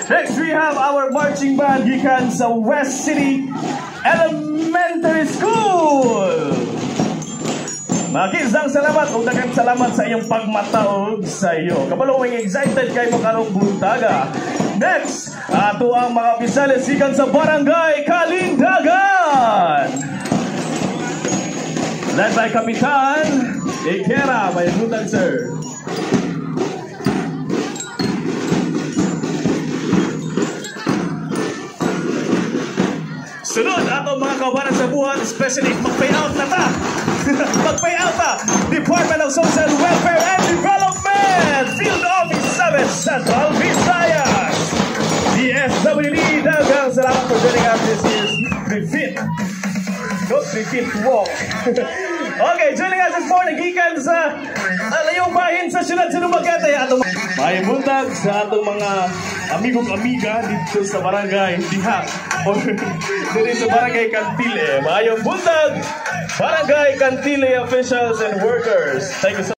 Next, we have our marching band gikan sa West City Elementary School. Makisang salamat o daghang salamat sa iyong pagmataog sa iyo. Kabalo excited kay mo karong buntaga. Next, ato ang mga opisyales gikan sa Barangay Kalindagan. Led by Kapitan Ikera, may buntag sir. Sunod ato mga kabanan sa buhat, especially mag-payout na ta. Mag-payout ta. Department of Social Welfare and Development, Field Office 7, Central Visayas. DSWD, daghang salamat for joining us this year's Refit. Not Refit Walk. Okay, joining us this morning, gikan sa layong bahin sa syudad sa Dumaguete. May buntag sa atong mga amigong-amiga dito sa barangay Diha o dito sa barangay Cantile. Mayong buntag, barangay Cantile officials and workers. Thank you so much.